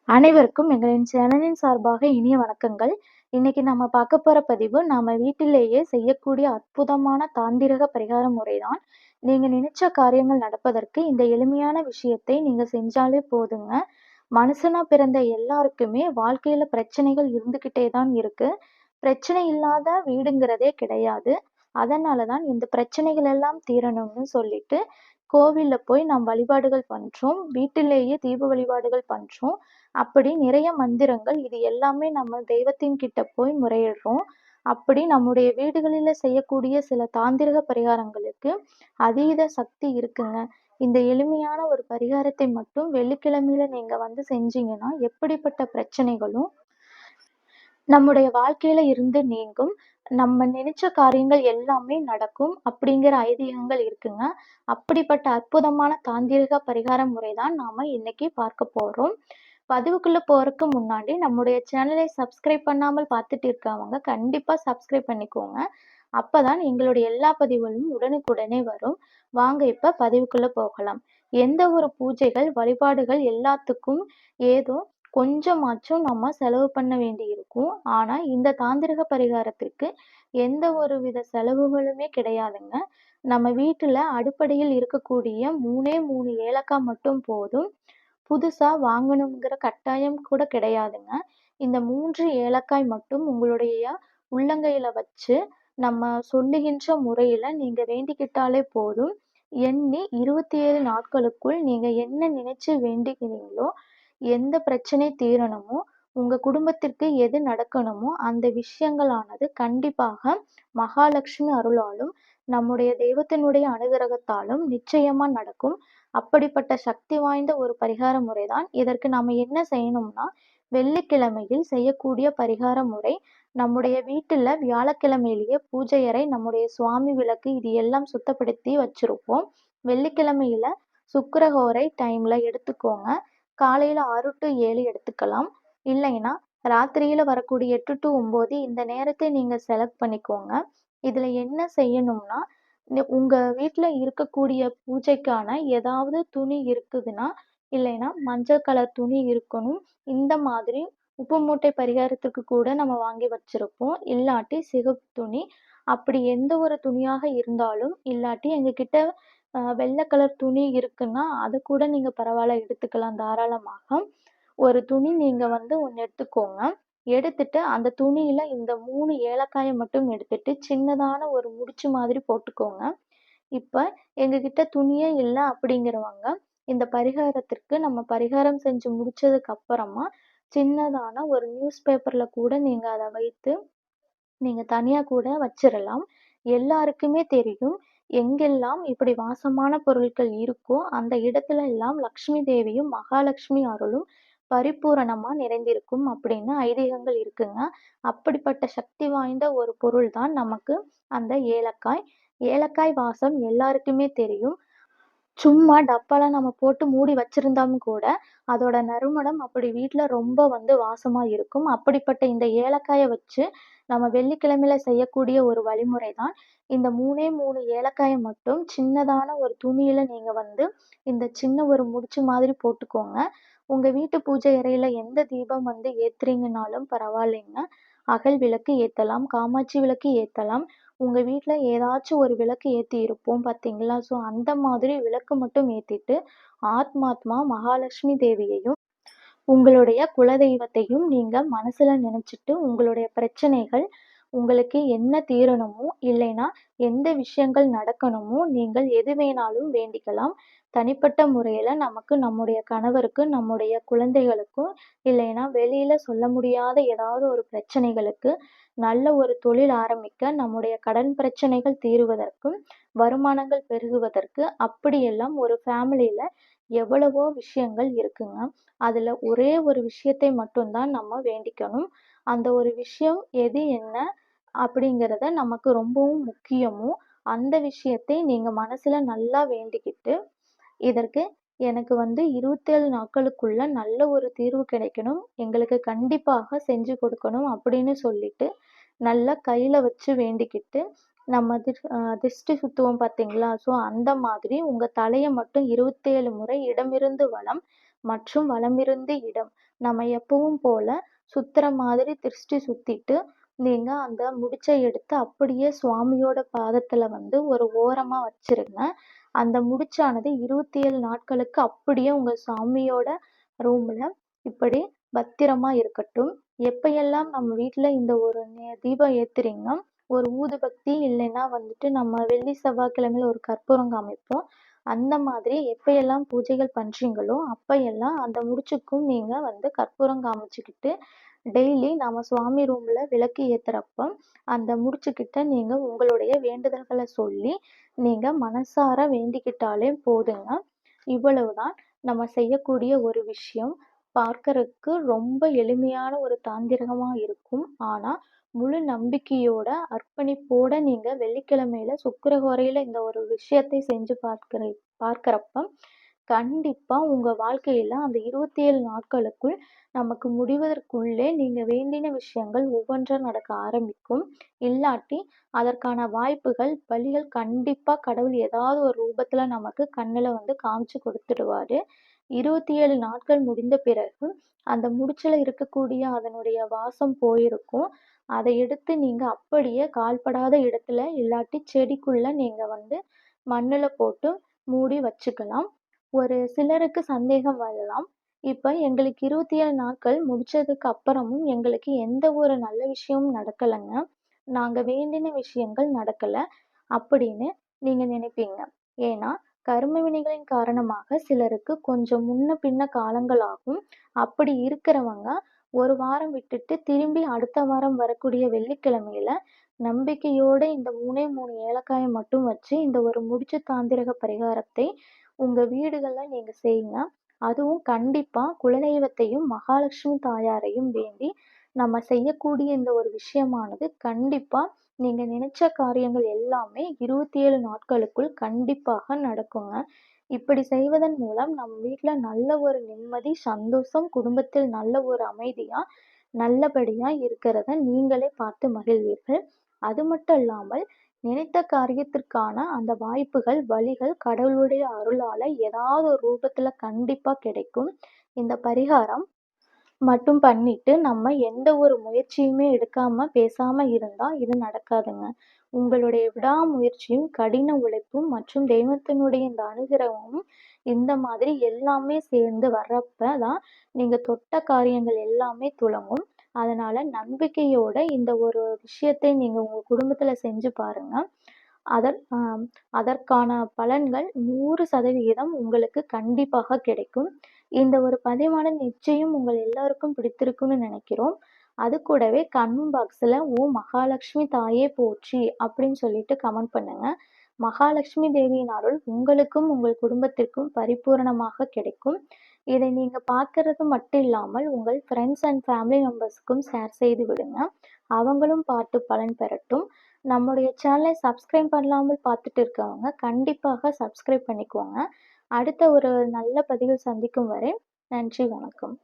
அனைவருக்கும் எங்களின் சேனலின் சார்பாக இனிய வணக்கங்கள். இன்னைக்கு நம்ம பார்க்க போற பதிவு, நாம வீட்டிலேயே செய்யக்கூடிய அற்புதமான தாந்திரக பரிகார முறைதான். நீங்க நினைச்ச காரியங்கள் நடப்பதற்கு இந்த எளிமையான விஷயத்தை நீங்க செஞ்சாலே போதுங்க. மனுஷனா பிறந்த எல்லாருக்குமே வாழ்க்கையில பிரச்சனைகள் இருந்துகிட்டே தான் இருக்கு. பிரச்சனை இல்லாத வீடுங்கிறதே கிடையாது. அதனால தான் இந்த பிரச்சனைகள் எல்லாம் தீரணும்னு சொல்லிட்டு கோவில்ல போய் நாம் வழிபாடுகள் பண்றோம். வீட்டிலேயே தீப வழிபாடுகள் பண்றோம். அப்படி நிறைய மந்திரங்கள் இது எல்லாமே நம்ம தெய்வத்தின் கிட்ட போய் முறையிடுறோம். அப்படி நம்முடைய வீடுகளில செய்யக்கூடிய சில தாந்திரிக பரிகாரங்களுக்கு அதீத சக்தி இருக்குங்க. இந்த எளிமையான ஒரு பரிகாரத்தை மட்டும் வெள்ளிக்கிழமையில நீங்க செஞ்சீங்கன்னா, எப்படிப்பட்ட பிரச்சனைகளும் நம்முடைய வாழ்க்கையில இருந்து நீங்கும். நம்ம நினைச்ச காரியங்கள் எல்லாமே நடக்கும் அப்படிங்கிற ஐதீகங்கள் இருக்குங்க. அப்படிப்பட்ட அற்புதமான தாந்திரிக பரிகார முறை தான் நாம இன்னைக்கு பார்க்க போறோம். பதிவுக்குள்ள போறதுக்கு முன்னாடி நம்முடைய சேனலை சப்ஸ்கிரைப் பண்ணாமல் பார்த்துட்டு இருக்கவங்க கண்டிப்பா சப்ஸ்கிரைப் பண்ணிக்கோங்க. அப்பதான் எங்களுடைய எல்லா பதிவுகளும் உடனுக்குடனே வரும். வாங்க இப்ப பதிவுக்குள்ள போகலாம். எந்த ஒரு பூஜைகள், வழிபாடுகள் எல்லாத்துக்கும் ஏதோ கொஞ்சமாச்சும் நம்ம செலவு பண்ண வேண்டி இருக்கும். ஆனா இந்த தாந்திரிக பரிகாரத்திற்கு எந்த ஒரு வித செலவுகளுமே கிடையாதுங்க. நம்ம வீட்டுல அடுப்படியில் இருக்கக்கூடிய 3 ஏலக்காய் மட்டும் போதும். புதுசா வாங்கணுங்கிற கட்டாயம் கூட கிடையாதுங்க. இந்த 3 ஏலக்காய் மட்டும் உங்களுடைய உள்ளங்கையில வச்சு, நம்ம சொல்லுகின்ற முறையில நீங்க வேண்டிக்கிட்டாலே போதும். எண்ணி 27 நாட்களுக்குள் நீங்க என்ன நினைச்சு வேண்டிக்கிறீங்களோ, எந்த பிரச்சனை தீரணுமோ, உங்க குடும்பத்திற்கு எது நடக்கணுமோ, அந்த விஷயங்களானது கண்டிப்பாக மகாலட்சுமி அருளாலும், நம்முடைய தெய்வத்தினுடைய அனுகிரகத்தாலும் நிச்சயமா நடக்கும். அப்படிப்பட்ட சக்தி வாய்ந்த ஒரு பரிகார முறைதான். இதற்கு நாம என்ன செய்யணும்னா, வெள்ளிக்கிழமையில் செய்யக்கூடிய பரிகார முறை. நம்முடைய வீட்டுல வியாழக்கிழமையிலேயே பூஜை அறை, நம்முடைய சுவாமி விளக்கு இது எல்லாம் சுத்தப்படுத்தி வச்சிருப்போம். வெள்ளிக்கிழமையில சுக்கிரஹோரை டைம்ல எடுத்துக்கோங்க. காலையில 6 to 7 எடுத்துக்கலாம். இல்லைன்னா ராத்திரியில வரக்கூடிய 8 to 9 இந்த நேரத்தை நீங்க செலக்ட் பண்ணிக்கோங்க. இதுல என்ன செய்யணும்னா, உங்க வீட்ல இருக்கக்கூடிய பூஜைக்கான ஏதாவது துணி இருக்குதுன்னா, இல்லைன்னா மஞ்சள் கலர் துணி இருக்கணும். இந்த மாதிரி உப்பு மூட்டை பரிகாரத்துக்கு கூட நம்ம வாங்கி வச்சிருப்போம். இல்லாட்டி சிகப்பு துணி. அப்படி எந்த ஒரு துணியாக இருந்தாலும், இல்லாட்டி எங்ககிட்ட வெள்ளை கலர் துணி இருக்குன்னா, அது கூட நீங்க பரவால்ல எடுத்துக்கலாம் தாராளமாக. ஒரு துணி நீங்க ஒண்ணு எடுத்துக்கோங்க. எடுத்துட்டு அந்த துணியில இந்த 3 ஏலக்காய மட்டும் எடுத்துட்டு, சின்னதான ஒரு முடிச்சு மாதிரி போட்டுக்கோங்க. இப்ப எங்ககிட்ட துணியே இல்ல அப்படிங்கிறவங்க, இந்த பரிகாரத்திற்கு நம்ம பரிகாரம் செஞ்சு முடிச்சதுக்கு அப்புறமா, சின்னதான ஒரு நியூஸ் பேப்பர்ல கூட நீங்க அத வைத்து, நீங்க தனியா கூட வச்சிரலாம். எல்லாருக்குமே தெரியும். எங்கெல்லாம் இப்படி வாசமான பொருட்கள் இருக்கோ, அந்த இடத்துல எல்லாம் லக்ஷ்மி தேவியும், மகாலட்சுமி அருளும் பரிபூரணமா நிறைந்திருக்கும் அப்படின்னு ஐதீகங்கள் இருக்குங்க. அப்படிப்பட்ட சக்தி வாய்ந்த ஒரு பொருள் தான் நமக்கு அந்த ஏலக்காய். ஏலக்காய் வாசம் எல்லாருக்குமே தெரியும். சும்மா டப்பால நம்ம போட்டு மூடி வச்சிருந்தாலும் கூட, அதோட நறுமணம் அப்படி வீட்ல ரொம்ப வாசமா இருக்கும். அப்படிப்பட்ட இந்த ஏலக்காய வச்சு, நம்ம வெள்ளிக்கிழமையில செய்யக்கூடிய ஒரு வழிமுறை தான். இந்த 3 ஏலக்காய மட்டும் சின்னதான ஒரு துணியில நீங்க இந்த சின்ன ஒரு முடிச்சு மாதிரி போட்டுக்கோங்க. உங்க வீட்டு பூஜை அறையில எந்த தீபம் ஏத்துறீங்கனாலும் பரவாயில்லைங்க. அகல் விளக்கு ஏத்தலாம், காமாட்சி விளக்கு ஏத்தலாம். உங்க வீட்ல ஏதாச்சும் ஒரு விளக்கு ஏத்தி இருப்போம் பார்த்தீங்களா? ஸோ அந்த மாதிரி விளக்கு மட்டும் ஏத்திட்டு, ஆத்மாத்மா மகாலட்சுமி தேவியையும், உங்களுடைய குலதெய்வத்தையும் நீங்க மனசுல நினைச்சுட்டு, உங்களுடைய பிரச்சனைகள் உங்களுக்கு என்ன தீரணுமோ, இல்லைன்னா எந்த விஷயங்கள் நடக்கணுமோ, நீங்கள் எது வேணாலும் வேண்டிக்கலாம். தனிப்பட்ட முறையில நமக்கு நம்முடைய கணவருக்கு, நம்முடைய குழந்தைகளுக்கும், இல்லைன்னா வெளியில சொல்ல முடியாத ஏதாவது ஒரு பிரச்சனைகளுக்கு, நல்ல ஒரு தொழில் ஆரம்பிக்க, நம்முடைய கடன் பிரச்சனைகள் தீருவதற்கும், வருமானங்கள் பெருகுவதற்கு, அப்படியெல்லாம் ஒரு ஃபேமிலில எவ்வளவோ விஷயங்கள் இருக்குங்க. அதுல ஒரே ஒரு விஷயத்தை மட்டும் தான் நம்ம வேண்டிக்கணும். அந்த ஒரு விஷயம் எது என்ன அப்படிங்கிறத நமக்கு ரொம்பவும் முக்கியமோ, அந்த விஷயத்தை நீங்க மனசுல நல்லா வேண்டிக்கிட்டு, இதற்கு எனக்கு 27 நாட்களுக்குள்ள நல்ல ஒரு தீர்வு கிடைக்கணும். எங்களுக்கு கண்டிப்பாக செஞ்சு கொடுக்கணும் அப்படின்னு சொல்லிட்டு, நல்லா கையில வச்சு வேண்டிக்கிட்டு, நம்ம திஷ்டி சுத்துவோம் பார்த்தீங்களா? ஸோ அந்த மாதிரி உங்க தலைய மட்டும் 27 முறை இடமிருந்து வலம், மற்றும் வலமிருந்து இடம். நம்ம எப்பவும் போல சுத்துற மாதிரி திருஷ்டி சுத்திட்டு, நீங்க அந்த முடிச்ச எடுத்து அப்படியே சுவாமியோட பாதத்துல வந்து ஒரு ஓரமா வச்சிருங்க. அந்த முடிச்சானது 27 நாட்களுக்கு அப்படியே உங்க சாமியோட ரூம்ல இப்படி பத்திரமா இருக்கட்டும். எப்பயெல்லாம் நம்ம வீட்ல இந்த ஒரு தீபம் ஏத்துறீங்கன்னா, ஒரு ஊதுபத்தி இல்லைன்னா வந்துட்டு நம்ம வெள்ளி, செவ்வாய்க்கிழமையில ஒரு கற்பூரம் காமிப்போம். அந்த மாதிரி எப்பயெல்லாம் பூஜைகள் பண்றீங்களோ, அப்பயெல்லாம் அந்த முடிச்சுக்கும் நீங்க வந்து கற்பூரம் காமிச்சுக்கிட்டு, டெய்லி நம்ம சுவாமி ரூம்ல விளக்கு ஏத்துறப்ப, அந்த முடிச்சுக்கிட்ட நீங்க உங்களுடைய வேண்டுதல்கள சொல்லி, நீங்க மனசார வேண்டிக்கிட்டாலே போதுங்க. இவ்வளவுதான் நம்ம செய்யக்கூடிய ஒரு விஷயம். பார்க்கறக்கு ரொம்ப எளிமையான ஒரு தாந்திரகமா இருக்கும். ஆனா, முழு நம்பிக்கையோட, அர்ப்பணிப்போட நீங்க வெள்ளிக்கிழமையில சுக்கிரஹோரையில இந்த ஒரு விஷயத்தை செஞ்சு பார்க்கறப்ப, கண்டிப்பா உங்க வாழ்க்கையில அந்த 27 நாட்களுக்குள் நமக்கு முடிவதற்குள்ளே நீங்க வேண்டின விஷயங்கள் ஒவ்வொன்றா நடக்க ஆரம்பிக்கும். இல்லாட்டி அதற்கான வாய்ப்புகள், வழிகள் கண்டிப்பா கடவுள் ஏதாவது ஒரு ரூபத்துல நமக்கு கண்ணுல வந்து காமிச்சு கொடுத்துடுவாரு. 27 நாட்கள் முடிந்த பிறகு அந்த முடிச்சுல இருக்கக்கூடிய அதனுடைய வாசம் போயிருக்கும். அதை எடுத்து நீங்க அப்படியே கால்படாத இடத்துல இல்லாட்டி செடிக்குள்ள நீங்க வந்து மண்ணுல போட்டு மூடி வச்சுக்கலாம். ஒரு சிலருக்கு சந்தேகம் வரலாம். இப்ப எங்களுக்கு 27 நாட்கள் முடிச்சதுக்கு அப்புறமும் எங்களுக்கு எந்த ஒரு நல்ல விஷயமும் நடக்கலங்க. நாங்க வேண்டின விஷயங்கள் நடக்கல அப்படின்னு நீங்க நினைப்பீங்க. ஏன்னா, கர்ம வினைகளின் காரணமாக சிலருக்கு கொஞ்சம் முன்ன பின்ன காலங்கள் ஆகும். அப்படி இருக்கிறவங்க 1 வாரம் விட்டுட்டு திரும்பி அடுத்த வாரம் வரக்கூடிய வெள்ளிக்கிழமையில நம்பிக்கையோட இந்த 3 ஏலக்காய மட்டும் வச்சு இந்த ஒரு முடிச்சு தாந்திரக பரிகாரத்தை உங்க வீடுகள்ல நீங்க செய்யுங்க. அதுவும் கண்டிப்பா குலதெய்வத்தையும், மகாலட்சுமி தாயாரையும் வேண்டி நம்ம செய்யக்கூடிய இந்த ஒரு விஷயமானது கண்டிப்பா நீங்க நினைச்ச காரியங்கள் எல்லாமே 27 நாட்களுக்குள் கண்டிப்பாக நடக்குங்க. இப்படி செய்வதன் மூலம் நம் வீட்ல நல்ல ஒரு நிம்மதி, சந்தோஷம், குடும்பத்தில் நல்ல ஒரு அமைதியா, நல்லபடியா இருக்கிறத நீங்களே பார்த்து மகிழ்வீர்கள். அது மட்டும் இல்லாமல் நினைத்த காரியத்திற்கான அந்த வாய்ப்புகள், வழிகள் கடவுளுடைய அருளால ஏதாவது ஒரு ரூபத்துல கண்டிப்பா கிடைக்கும். இந்த பரிகாரம் மட்டும் பண்ணிட்டு நம்ம எந்த ஒரு முயற்சியுமே எடுக்காம, பேசாம இருந்தா இது நடக்காதுங்க. உங்களுடைய விடாமுயற்சியும், கடின உழைப்பும் மற்றும் தெய்வத்தினுடைய இந்த அனுகிரகமும் இந்த மாதிரி எல்லாமே சேர்ந்து வர்றப்ப தான் நீங்க தொட்ட காரியங்கள் எல்லாமே துலங்கும். அதனால நம்பிக்கையோட இந்த ஒரு விஷயத்தை நீங்க உங்க குடும்பத்துல செஞ்சு பாருங்க. அதற் அதற்கான பலன்கள் 100% உங்களுக்கு கண்டிப்பாக கிடைக்கும். இந்த ஒரு பதிவானது நிச்சயம் உங்கள் எல்லாருக்கும் பிடித்திருக்கும்னு நினைக்கிறோம். அது கூடவே கமெண்ட் பாக்ஸ்ல "ஓம் மகாலட்சுமி தாயே போற்றி" அப்படின்னு சொல்லிட்டு கமெண்ட் பண்ணுங்க. மகாலட்சுமி தேவியின் அருள் உங்களுக்கும், உங்கள் குடும்பத்திற்கும் பரிபூரணமாக கிடைக்கும். இதை நீங்க பார்க்கிறது மட்டும் இல்லாமல் உங்கள் ஃப்ரெண்ட்ஸ் அண்ட் ஃபேமிலி மெம்பர்ஸ்க்கும் ஷேர் செய்து விடுங்க. அவங்களும் பார்த்து பலன் பெறட்டும். நம்முடைய சேனலை சப்ஸ்கிரைப் பண்ணாமல் பார்த்துட்டு இருக்கவங்க கண்டிப்பாக சப்ஸ்கிரைப் பண்ணிக்கோங்க. அடுத்த ஒரு நல்ல பதிவில் சந்திக்கும் வரை நன்றி, வணக்கம்.